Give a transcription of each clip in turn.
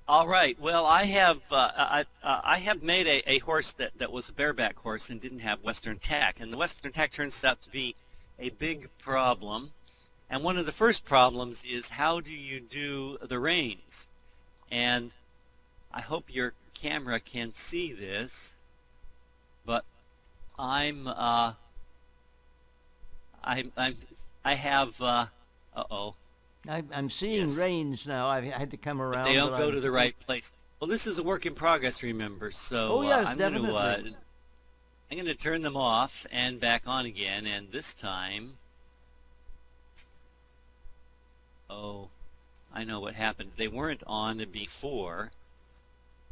All right. Well, I have made a horse that was a bareback horse and didn't have Western tack, and the Western tack turns out to be a big problem. And one of the first problems is how do you do the reins? And I hope your camera can see this, but I'm I'm I have uh-oh. I'm seeing Yes. reins now. I had to come But they around, but don't go to the right place. Well, this is a work in progress, remember. oh So yes, definitely. I'm going to turn them off and back on again. And this time, oh, I know what happened. They weren't on before.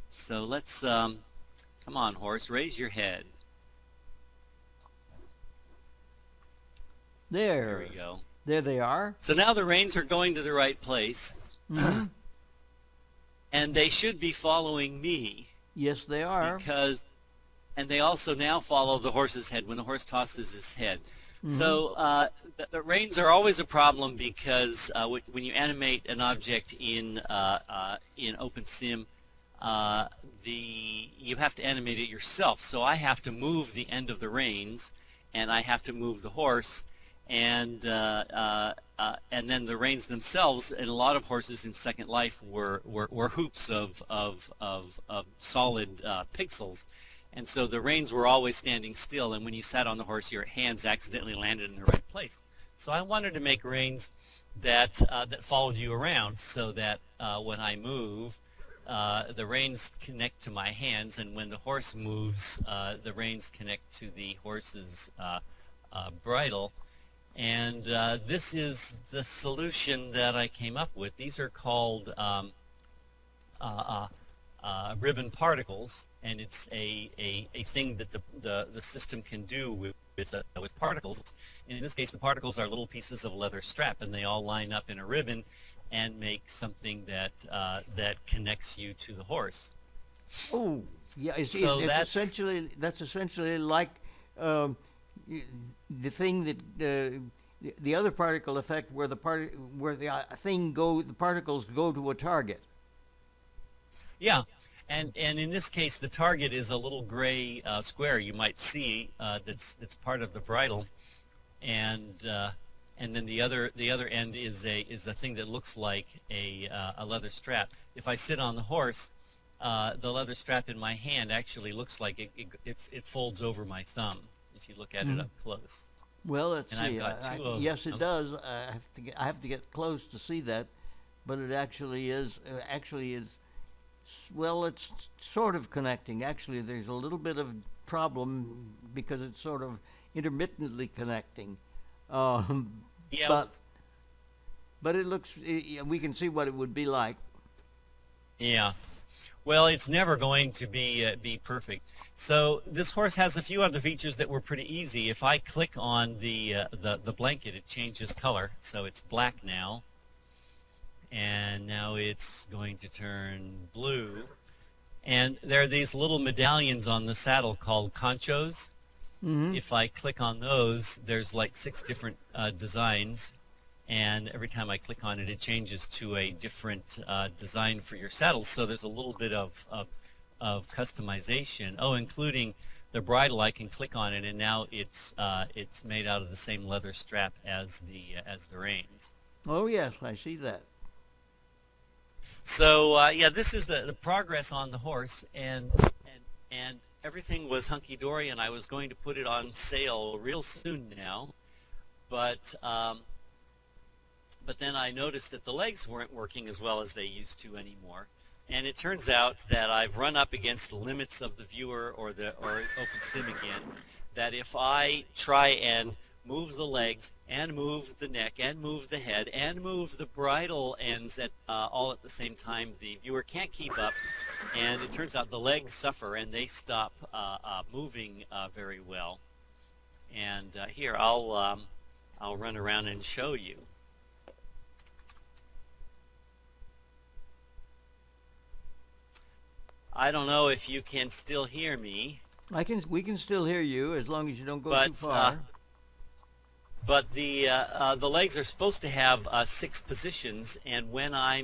So let's come on, horse, raise your head. There There, we go. there they are. So now the reins are going to the right place, Hmm. and they should be following me Yes, they are. because and they also now follow the horse's head when the horse tosses his head. Hmm. So the reins are always a problem because when you animate an object in OpenSim, you have to animate it yourself. So I have to move the end of the reins, and I have to move the horse, and then the reins themselves. And a lot of horses in Second Life were hoops of solid pixels. And so the reins were always standing still, and when you sat on the horse, your hands accidentally landed in the right place. So I wanted to make reins that followed you around, so that when I move, the reins connect to my hands, and when the horse moves, the reins connect to the horse's bridle. And this is the solution that I came up with. These are called uh, ribbon particles, and it's a thing that the system can do with particles. In this case, the particles are little pieces of leather strap, and they all line up in a ribbon and make something that connects you to the horse. Oh, yeah. So That's essentially like um, y- the thing that the other particle effect, where the particles go to a target. Yeah, and in this case, the target is a little gray square you might see that's part of the bridle, and and then the other end is a thing that looks like a leather strap. If I sit on the horse, the leather strap in my hand actually looks like it folds over my thumb if you look at it Mhm. up close. Well, let's And I've see. got two of Yes, it them. does. I have to get close to see that, but it actually is. Well, it's sort of connecting. Actually, there's a little bit of problem because it's sort of intermittently connecting. Um, Yeah, but it looks. We can see what it would be like. yeah. Well, it's never going to be perfect. So this horse has a few other features that were pretty easy. If I click on the blanket, it changes color, so it's black now, and now it's going to turn blue. And there are these little medallions on the saddle called conchos. Hmm. If I click on those, there's like 6 different designs, and every time I click on it, it changes to a different design for your saddles. So there's a little bit of customization. Oh, including the bridle. I can click on it, and now it's made out of the same leather strap as the reins. Oh yes, I see that. So yeah, this is the progress on the horse, and everything was hunky dory, and I was going to put it on sale real soon now, but then I noticed that the legs weren't working as well as they used to anymore. And it turns out that I've run up against the limits of the viewer or OpenSim again, that if I try and move the legs and move the neck and move the head and move the bridle ends all at the same time, the viewer can't keep up, and it turns out the legs suffer and they stop moving very well. And here, I'll run around and show you. I don't know if you can still hear me, I can. We can still hear you as long as you don't go too but far. But the legs are supposed to have 6 positions, and when I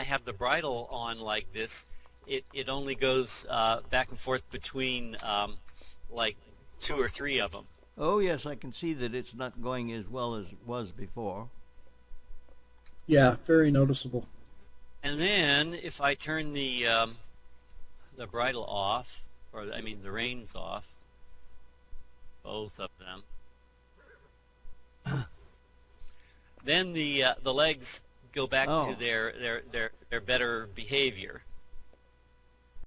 have the bridle on like this, it only goes back and forth between like 2 or 3 of them. Oh yes, I can see that it's not going as well as it was before. Yeah, very noticeable. And then if I turn the bridle off, or I mean the reins off, both of them, then the legs go back to Oh. their better behavior.